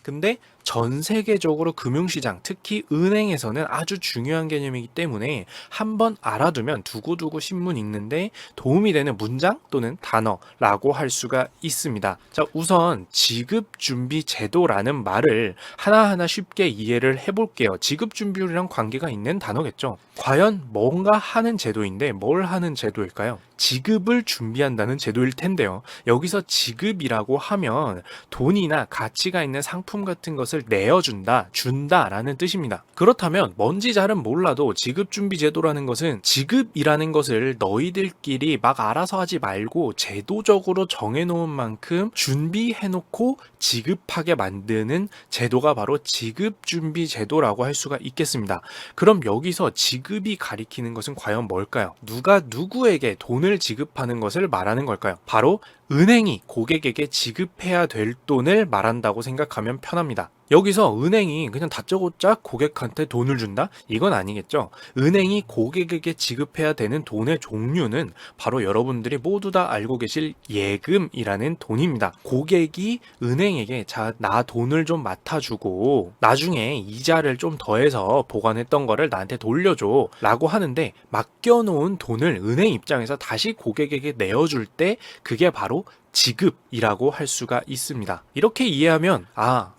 근데 전 세계적으로 금융시장, 특히 은행에서는 아주 중요한 개념이기 때문에 한번 알아두면 두고두고 신문 읽는데 도움이 되는 문장 또는 단어라고 할 수가 있습니다. 자, 우선 지급준비제도라는 말을 하나하나 쉽게 이해를 해볼게요. 지급준비율이랑 관계가 있는 단어겠죠. 과연 뭔가 하는 제도인데 뭘 하는 제도일까요? 지급을 준비한다는 제도일 텐데요. 여기서 지급이라고 하면 돈이나 가치가 있는 상품 같은 것을 내어준다, 준다라는 뜻입니다. 그렇다면 뭔지 잘은 몰라도 지급준비제도라는 것은 지급이라는 것을 너희들끼리 막 알아서 하지 말고 제도적으로 정해놓은 만큼 준비해놓고 지급하게 만드는 제도가 바로 지급준비제도라고 할 수가 있겠습니다. 그럼 여기서 지급이 가리키는 것은 과연 뭘까요? 누가 누구에게 돈을 지급하는 것을 말하는 걸까요? 바로 은행이 고객에게 지급해야 될 돈을 말한다고 생각하면 편합니다. 여기서 은행이 그냥 다짜고짜 고객한테 돈을 준다? 이건 아니겠죠. 은행이 고객에게 지급해야 되는 돈의 종류는 바로 여러분들이 모두 다 알고 계실 예금이라는 돈입니다. 고객이 은행에게 자, 나 돈을 좀 맡아주고 나중에 이자를 좀 더해서 보관했던 거를 나한테 돌려줘 라고 하는데 맡겨놓은 돈을 은행 입장에서 다시 고객에게 내어줄 때 그게 바로 지급이라고 할 수가 있습니다. 이렇게 이해하면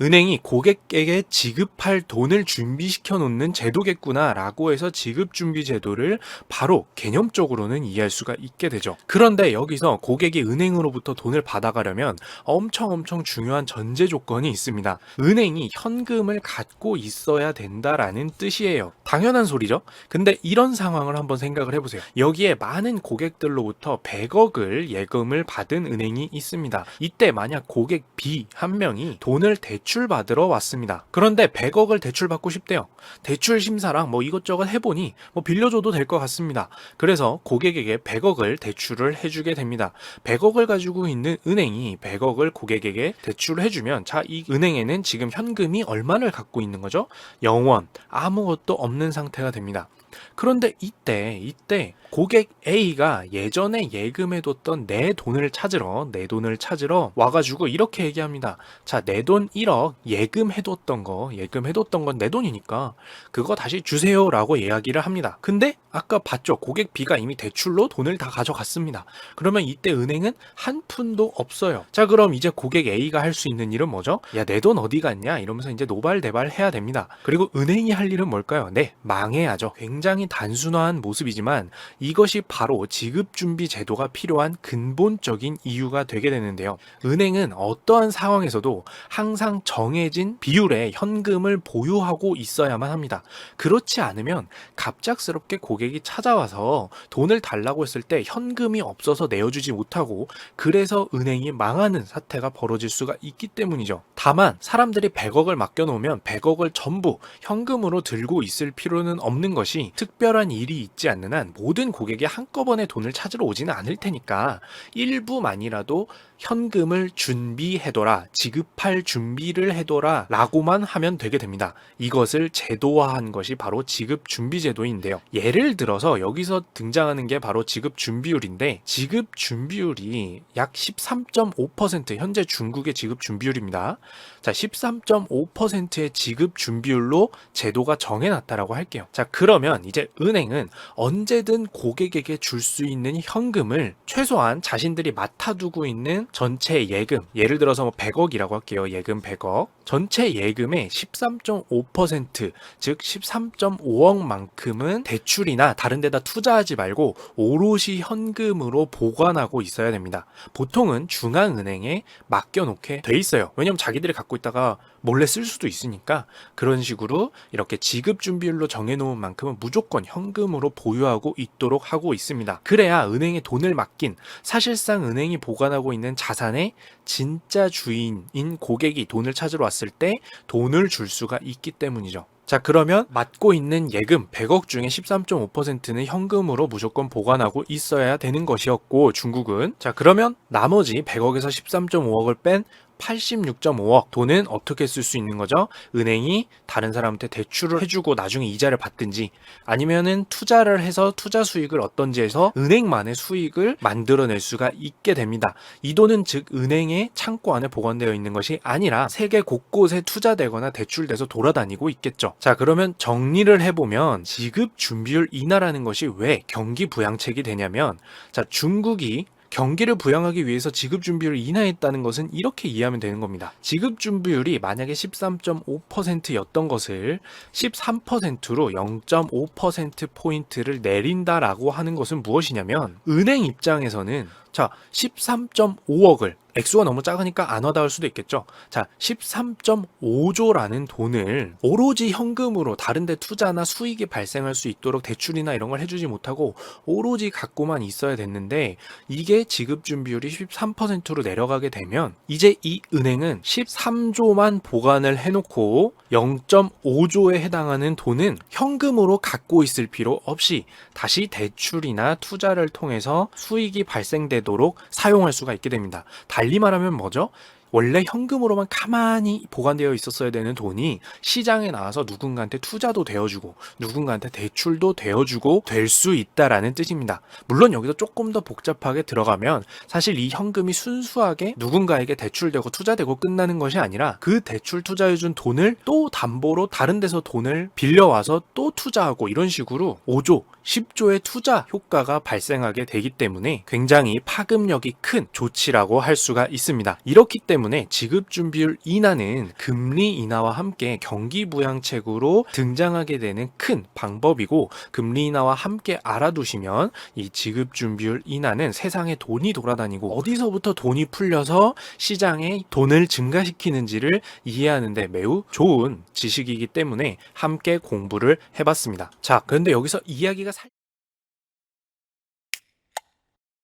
은행이 고객에게 지급할 돈을 준비시켜 놓는 제도겠구나 라고 해서 지급준비 제도를 바로 개념적으로는 이해할 수가 있게 되죠. 그런데 여기서 고객이 은행으로부터 돈을 받아가려면 엄청 중요한 전제 조건이 있습니다. 은행이 현금을 갖고 있어야 된다라는 뜻이에요. 당연한 소리죠. 근데 이런 상황을 한번 생각을 해보세요. 여기에 많은 고객들로부터 100억을 예금을 받은 은행이 있습니다. 이때 만약 고객 B 한 명이 돈을 대출받으러 왔습니다. 그런데 100억을 대출받고 싶대요. 대출 심사랑 이것저것 해보니 빌려줘도 될 것 같습니다. 그래서 고객에게 100억을 대출을 해주게 됩니다. 100억을 가지고 있는 은행이 100억을 고객에게 대출을 해주면 자, 이 은행에는 지금 현금이 얼마를 갖고 있는 거죠? 0원, 아무것도 없는 상태가 됩니다. 그런데 이때 고객 A가 예전에 예금해뒀던 내 돈을 찾으러 와가지고 이렇게 얘기합니다. 자, 내 돈 1억 예금해뒀던 건 내 돈이니까 그거 다시 주세요 라고 이야기를 합니다. 근데 아까 봤죠? 고객 B가 이미 대출로 돈을 다 가져갔습니다. 그러면 이때 은행은 한 푼도 없어요. 자, 그럼 이제 고객 A가 할 수 있는 일은 뭐죠? 야, 내 돈 어디 갔냐? 이러면서 이제 노발대발 해야 됩니다. 그리고 은행이 할 일은 뭘까요? 네, 망해야죠. 굉장히 단순화한 모습이지만 이것이 바로 지급준비 제도가 필요한 근본적인 이유가 되게 되는데요. 은행은 어떠한 상황에서도 항상 정해진 비율의 현금을 보유하고 있어야만 합니다. 그렇지 않으면 갑작스럽게 고객이 찾아와서 돈을 달라고 했을 때 현금이 없어서 내어주지 못하고 그래서 은행이 망하는 사태가 벌어질 수가 있기 때문이죠. 다만 사람들이 100억을 맡겨놓으면 100억을 전부 현금으로 들고 있을 필요는 없는 것이 특별한 일이 있지 않는 한 모든 고객이 한꺼번에 돈을 찾으러 오지는 않을 테니까 일부만이라도 현금을 준비해둬라, 지급할 준비를 해둬라 라고만 하면 되게 됩니다. 이것을 제도화한 것이 바로 지급준비제도인데요. 예를 들어서 여기서 등장하는 게 바로 지급준비율인데 지급준비율이 약 13.5% 현재 중국의 지급준비율입니다. 자, 13.5%의 지급준비율로 제도가 정해놨다라고 할게요. 자, 그러면 이제 은행은 언제든 고객에게 줄 수 있는 현금을 최소한 자신들이 맡아두고 있는 전체 예금, 예를 들어서 100억이라고 할게요. 예금 100억. 전체 예금의 13.5%, 즉 13.5억만큼은 대출이나 다른 데다 투자하지 말고 오롯이 현금으로 보관하고 있어야 됩니다. 보통은 중앙은행에 맡겨놓게 돼 있어요. 왜냐면 자기들이 갖고 있다가 몰래 쓸 수도 있으니까 그런 식으로 이렇게 지급준비율로 정해놓은 만큼은 무조건 현금으로 보유하고 있도록 하고 있습니다. 그래야 은행에 돈을 맡긴 사실상 은행이 보관하고 있는 자산의 진짜 주인인 고객이 돈을 찾으러 왔을 때 돈을 줄 수가 있기 때문이죠. 자, 그러면 맡고 있는 예금 100억 중에 13.5%는 현금으로 무조건 보관하고 있어야 되는 것이었고 중국은 자, 그러면 나머지 100억에서 13.5억을 뺀 86.5억 돈은 어떻게 쓸 수 있는 거죠? 은행이 다른 사람한테 대출을 해주고 나중에 이자를 받든지 아니면은 투자를 해서 투자 수익을 얻던지 해서 은행만의 수익을 만들어낼 수가 있게 됩니다. 이 돈은 즉 은행의 창고 안에 보관되어 있는 것이 아니라 세계 곳곳에 투자되거나 대출돼서 돌아다니고 있겠죠. 자, 그러면 정리를 해보면 지급 준비율 인하라는 것이 왜 경기 부양책이 되냐면, 자, 중국이 경기를 부양하기 위해서 지급 준비율을 인하했다는 것은 이렇게 이해하면 되는 겁니다. 지급 준비율이 만약에 13.5%였던 것을 13%로 0.5%포인트를 내린다라고 하는 것은 무엇이냐면, 은행 입장에서는 자, 13.5억을 액수가 너무 작으니까 안 와닿을 수도 있겠죠. 자, 13.5조라는 돈을 오로지 현금으로 다른 데 투자나 수익이 발생할 수 있도록 대출이나 이런 걸 해주지 못하고 오로지 갖고만 있어야 됐는데, 이게 지급 준비율이 13%로 내려가게 되면 이제 이 은행은 13조만 보관을 해놓고 0.5조에 해당하는 돈은 현금으로 갖고 있을 필요 없이 다시 대출이나 투자를 통해서 수익이 발생되도록 사용할 수가 있게 됩니다. 달리 말하면 뭐죠? 원래 현금으로만 가만히 보관되어 있었어야 되는 돈이 시장에 나와서 누군가한테 투자도 되어주고 누군가한테 대출도 되어주고 될 수 있다라는 뜻입니다. 물론 여기서 조금 더 복잡하게 들어가면 사실 이 현금이 순수하게 누군가에게 대출되고 투자되고 끝나는 것이 아니라 그 대출 투자해준 돈을 또 담보로 다른 데서 돈을 빌려와서 또 투자하고 이런 식으로 5조, 10조의 투자 효과가 발생하게 되기 때문에 굉장히 파급력이 큰 조치라고 할 수가 있습니다. 이렇기 때문에 지급준비율 인하는 금리 인하와 함께 경기 부양책으로 등장하게 되는 큰 방법이고, 금리 인하와 함께 알아두시면 이 지급준비율 인하는 세상에 돈이 돌아다니고 어디서부터 돈이 풀려서 시장에 돈을 증가시키는지를 이해하는 데 매우 좋은 지식이기 때문에 함께 공부를 해봤습니다. 자, 그런데 여기서 이야기가